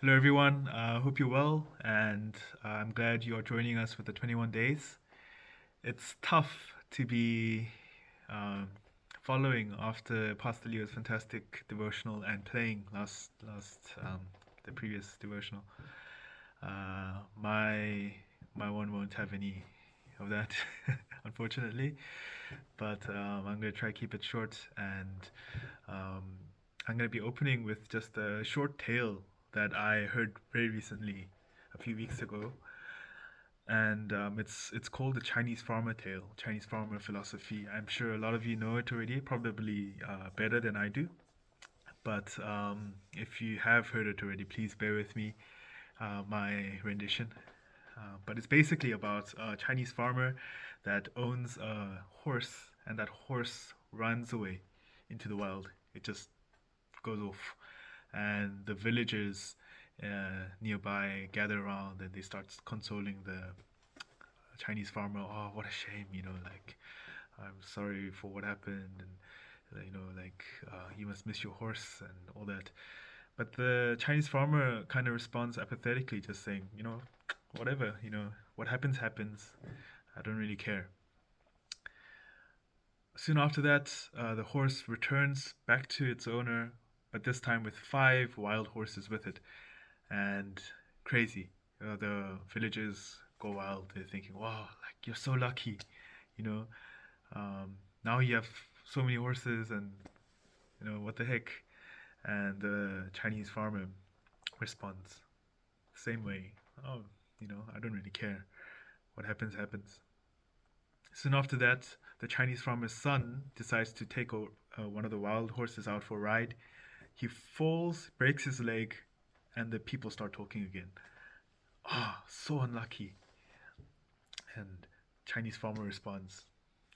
Hello, everyone. Hope you're well, and I'm glad you are joining us for the 21 days. It's tough to be um, following after Pastor Leo's fantastic devotional and playing last the previous devotional. My one won't have any of that, unfortunately. But I'm gonna try to keep it short, and um, I'm gonna be opening with just a short tale that I heard very recently, a few weeks ago, and it's called the Chinese Farmer Tale, Chinese Farmer Philosophy. I'm sure a lot of you know it already, probably better than I do. But if you have heard it already, please bear with me, my rendition. But it's basically about a Chinese farmer that owns a horse, and that horse runs away into the wild. It just goes off, and the villagers nearby gather around and they start consoling the Chinese farmer. Oh, what a shame, like I'm sorry for what happened, and you must miss your horse and all that. But the Chinese farmer kind of responds apathetically, just saying, whatever, what happens, happens. I don't really care. Soon after that, the horse returns back to its owner, but this time with five wild horses with it. And crazy. The villagers go wild. They're thinking, wow, like you're so lucky, you know. Now you have so many horses, and what the heck? And the Chinese farmer responds same way. Oh, I don't really care. What happens, happens. Soon after that, the Chinese farmer's son decides to take one of the wild horses out for a ride. He falls, breaks his leg, and the people start talking again. Ah, oh, so unlucky. And Chinese farmer responds,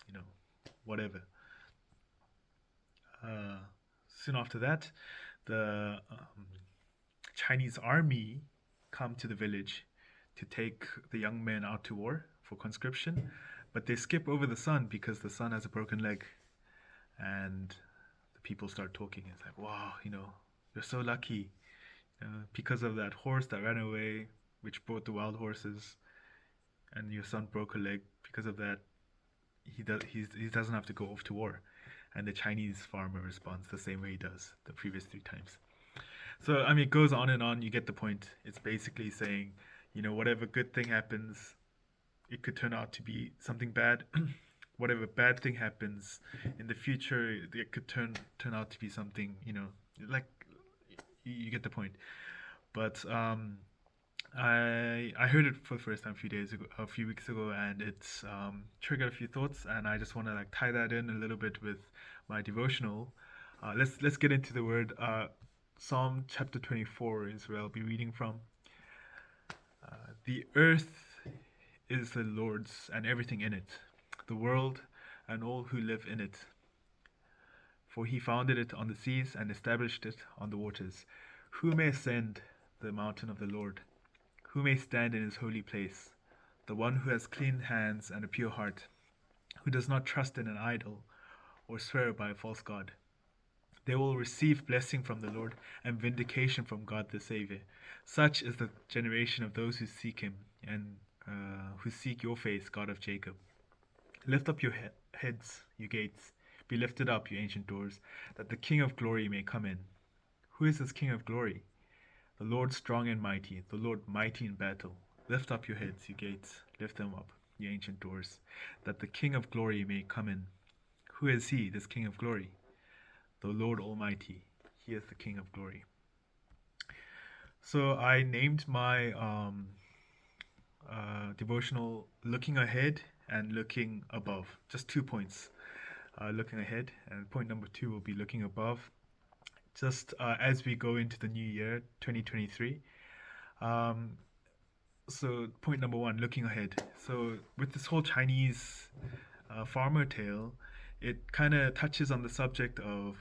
you know, whatever. Uh, Soon after that, the Chinese army come to the village to take the young men out to war for conscription, but they skip over the son because the son has a broken leg, and the people start talking. It's like, wow, you're so lucky because of that horse that ran away, which brought the wild horses, and your son broke a leg because of that. He doesn't have to go off to war. And the Chinese farmer responds the same way he does the previous three times. So I mean, it goes on and on. You get the point. It's basically saying, whatever good thing happens, it could turn out to be something bad. Whatever bad thing happens in the future, it could turn out to be something. Like you get the point. But I heard it for the first time a few weeks ago, and it's triggered a few thoughts, and I just want to like tie that in a little bit with my devotional. Let's get into the word. Psalm chapter 24 is where I'll be reading from. The earth is the Lord's and everything in it, the world and all who live in it. For he founded it on the seas and established it on the waters. Who may ascend the mountain of the Lord? Who may stand in his holy place? The one who has clean hands and a pure heart, who does not trust in an idol or swear by a false god. They will receive blessing from the Lord and vindication from God the Savior. Such is the generation of those who seek him and who seek your face, God of Jacob. Lift up your heads, you gates. Be lifted up, you ancient doors, that the King of glory may come in. Who is this King of glory? The Lord strong and mighty, the Lord mighty in battle. Lift up your heads, you gates. Lift them up, you ancient doors, that the King of glory may come in. Who is he, this King of glory? The Lord Almighty. He is the King of glory. So I named my devotional Looking Ahead and Looking Above. Just 2 points. Looking ahead, and point number two will be looking above. Just as we go into the new year, 2023. Um, so, point number one, looking ahead. So, with this whole Chinese farmer tale, it kind of touches on the subject of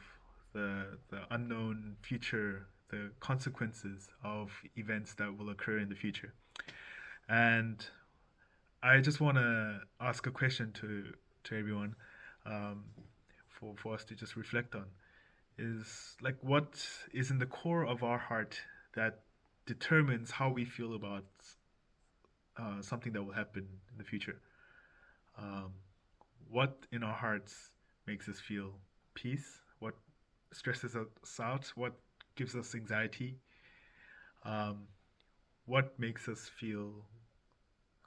the unknown future, the consequences of events that will occur in the future. And I just want to ask a question to everyone, um, for us to just reflect on is like what is in the core of our heart that determines how we feel about something that will happen in the future. Um, what in our hearts makes us feel peace? What stresses us out? What gives us anxiety? Um, what makes us feel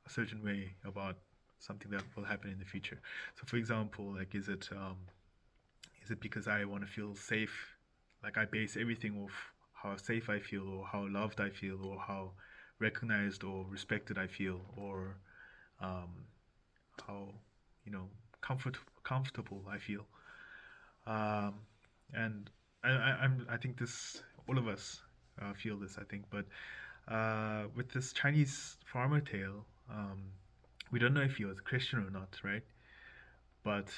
a certain way about something that will happen in the future? So, for example, like, is it because I want to feel safe? Like, I base everything off how safe I feel, or how loved I feel, or how recognized or respected I feel, or um, how you know comfortable I feel. Um, and I think this all of us feel this. I think, but with this Chinese farmer tale, we don't know if he was Christian or not, right? But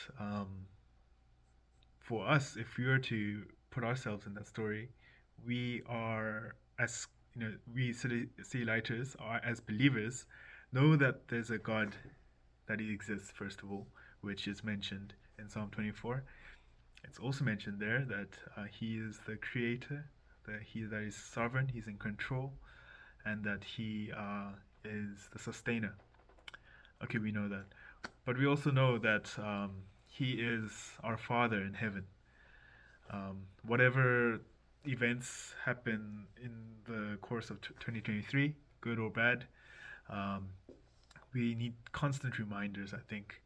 for us, if we were to put ourselves in that story, we are as we see lighters are as believers know that there's a God, that he exists first of all, which is mentioned in Psalm 24. It's also mentioned there that he is the creator, that is sovereign, he's in control, and that he is the sustainer. Okay, we know that, but we also know that he is our Father in heaven. Whatever events happen in the course of 2023, good or bad, um, we need constant reminders, I think,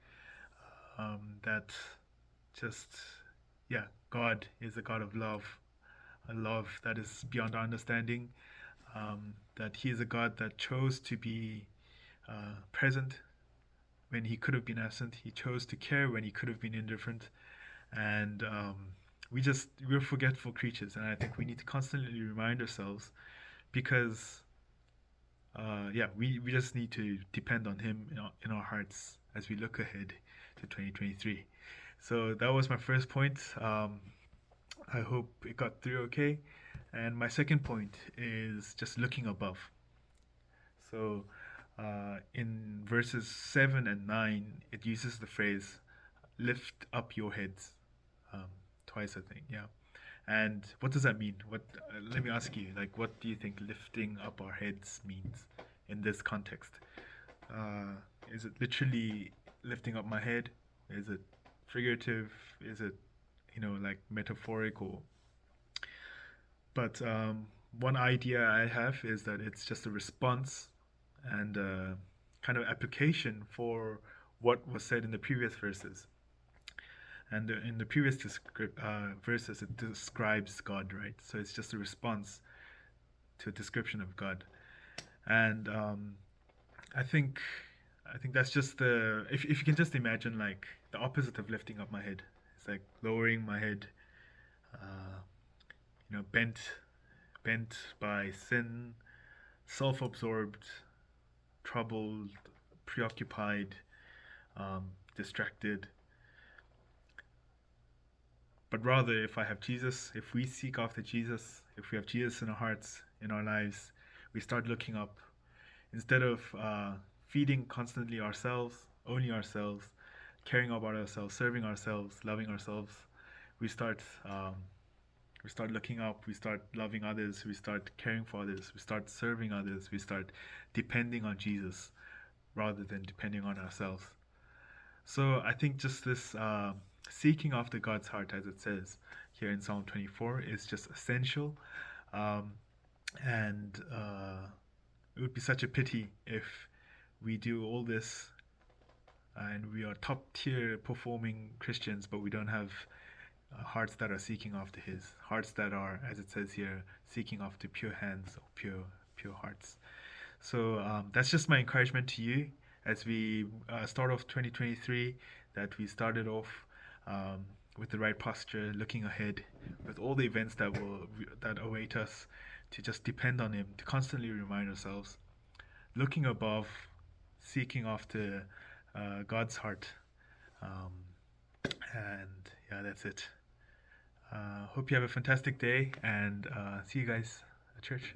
that just, yeah, God is a God of love, a love that is beyond our understanding, that He is a God that chose to be present when He could have been absent. He chose to care when He could have been indifferent. And we're forgetful creatures. And I think we need to constantly remind ourselves because, yeah, we just need to depend on Him in our hearts as we look ahead to 2023. So that was my first point. I hope it got through okay. And my second point is just looking above. So in verses 7 and 9, it uses the phrase, lift up your heads, um, twice, I think. Yeah. And what does that mean? Let me ask you, like, what do you think lifting up our heads means in this context? Uh, is it literally lifting up my head? Is it figurative? Is it, like metaphorical? But one idea I have is that it's just a response and a kind of application for what was said in the previous verses. And in the previous verses, it describes God, right? So it's just a response to a description of God. And I think I think that's just if you can just imagine like the opposite of lifting up my head. It's like lowering my head, uh, bent by sin, self-absorbed, troubled, preoccupied, distracted. But rather, if I have Jesus, if we seek after Jesus, if we have Jesus in our hearts, in our lives, we start looking up. Instead of feeding constantly ourselves, only ourselves, caring about ourselves, serving ourselves, loving ourselves, we start we start looking up, we start loving others, we start caring for others, we start serving others, we start depending on Jesus rather than depending on ourselves. So I think just this seeking after God's heart, as it says here in Psalm 24, is just essential. Um, and it would be such a pity if we do all this and we are top tier performing Christians, but we don't have hearts that are seeking after His, hearts that are, as it says here, seeking after pure hands or pure hearts. So that's just my encouragement to you as we start off 2023. That we started off um, with the right posture, looking ahead, with all the events that await us, to just depend on Him, to constantly remind ourselves, looking above, seeking after God's heart. Um, and yeah, that's it. Hope you have a fantastic day and see you guys at church.